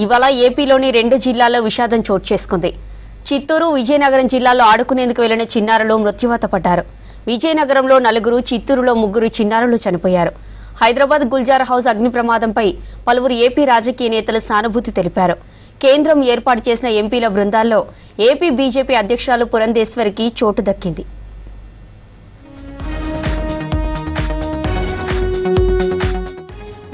ఇవాళ ఏపీలోని 2 జిల్లాల్లో విషాదం చోటు చేసుకుంది. చిత్తూరు, విజయనగరం జిల్లాల్లో ఆడుకునేందుకు వెళ్లిన చిన్నారులు మృత్యువాత పడ్డారు. విజయనగరంలో 4, చిత్తూరులో 3 చిన్నారులు చనిపోయారు. హైదరాబాద్ గుల్జార్ హౌస్ అగ్ని ప్రమాదంపై పలువురు ఏపీ రాజకీయ నేతలు సానుభూతి తెలిపారు. కేంద్రం ఏర్పాటు చేసిన ఎంపీల బృందాల్లో ఏపీ బీజేపీ అధ్యక్షురాలు పురంధేశ్వరికి చోటు దక్కింది.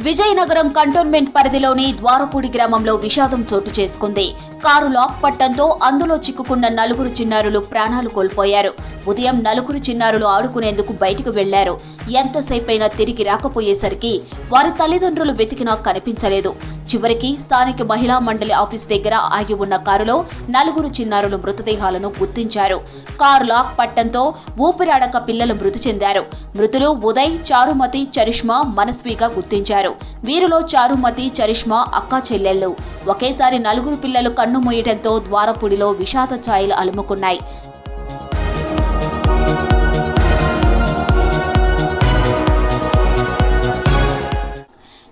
విజయనగరం కంటోన్మెంట్ పరిధిలోని ద్వారపూడి గ్రామంలో విషాదం చోటు చేసుకుంది. కారు లాక్ పట్టడంతో అందులో చిక్కుకున్న 4 చిన్నారులు ప్రాణాలు కోల్పోయారు. ఉదయం 4 చిన్నారులు ఆడుకునేందుకు బయటకు వెళ్లారు. ఎంతసేపైనా తిరిగి రాకపోయేసరికి వారి తల్లిదండ్రులు వెతికినా కనిపించలేదు. చివరికి స్థానిక మహిళా మండలి ఆఫీస్ దగ్గర ఆగి ఉన్న కారులో 4 చిన్నారులు మృతదేహాలను గుర్తించారు. కారు లాక్ పట్టడంతో ఊపిరాడక పిల్లలు మృతి చెందారు. మృతులు ఉదయ్, చారుమతి, చరిష్మా, మనస్విగా గుర్తించారు. వీరిలో చారుమతి, చరిష్మా అక్కా చెల్లెళ్లు. ఒకేసారి 4 పిల్లలు కన్ను మూయడంతో ద్వారపూడిలో విషాద ఛాయలు అలుముకున్నాయి.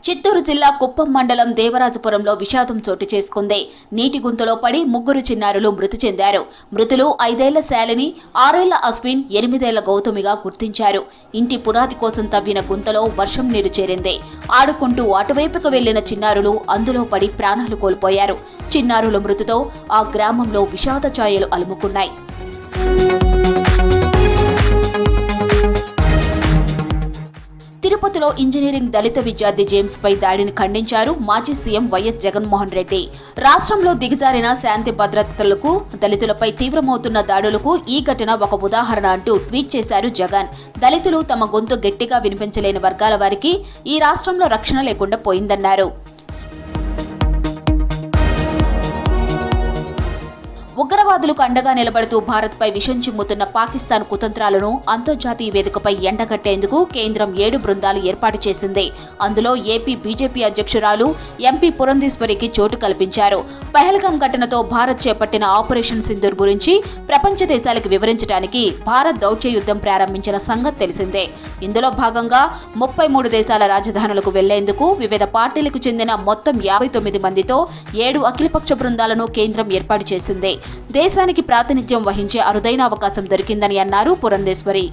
చిత్తూరు జిల్లా కుప్పం మండలం దేవరాజపురంలో విషాదం చోటు చేసుకుంది. నీటి గుంతలో పడి 3 చిన్నారులు మృతి చెందారు. మృతులు 5 ఏళ్ల శాలిని, 6 ఏళ్ల అశ్విన్, 8 ఏళ్ల గౌతమిగా గుర్తించారు. ఇంటి పునాది కోసం తవ్విన గుంతలో వర్షం నీరు చేరింది. ఆడుకుంటూ అటువైపుకు వెళ్లిన చిన్నారులు అందులో పడి ప్రాణాలు కోల్పోయారు. చిన్నారుల మృతితో ఆ గ్రామంలో విషాద ఛాయలు అలుముకున్నాయి. తిరుపతిలో ఇంజనీరింగ్ దళిత విద్యార్థి జేమ్స్ పై దాడిని ఖండించారు మాజీ సీఎం వైఎస్ జగన్మోహన్ రెడ్డి. రాష్ట్రంలో దిగజారిన శాంతి భద్రతలకు, దళితులపై తీవ్రమవుతున్న దాడులకు ఈ ఘటన ఒక ఉదాహరణ అంటూ ట్వీట్ చేశారు జగన్. దళితులు తమ గొంతు గట్టిగా వినిపించలేని వర్గాల వారికి ఈ రాష్ట్రంలో రక్షణ లేకుండా పోయిందన్నారు. ఉగ్రవాదులకు అండగా నిలబడుతూ భారత్పై విషం చిమ్ముతున్న పాకిస్తాన్ కుతంత్రాలను అంతర్జాతీయ వేదికపై ఎండగట్టేందుకు కేంద్రం 7 బృందాలు ఏర్పాటు చేసింది. అందులో ఏపీ బీజేపీ అధ్యక్షురాలు ఎంపీ పురంధేశ్వరికి చోటు కల్పించారు. పహల్గాం ఘటనతో భారత్ చేపట్టిన ఆపరేషన్ సింధూర్ గురించి ప్రపంచ దేశాలకు వివరించడానికి భారత్ దౌత్య యుద్ధం ప్రారంభించిన సంగతి తెలిసిందే. ఇందులో భాగంగా 33 దేశాల రాజధానులకు వెళ్లేందుకు వివిధ పార్టీలకు చెందిన మొత్తం 59 మందితో 7 అఖిలపక్ష బృందాలను కేంద్రం ఏర్పాటు చేసింది. దేశానికి ప్రాతినిధ్యం వహించే అరుదైన అవకాశం దొరికిందని అన్నారు పురంధేశ్వరి.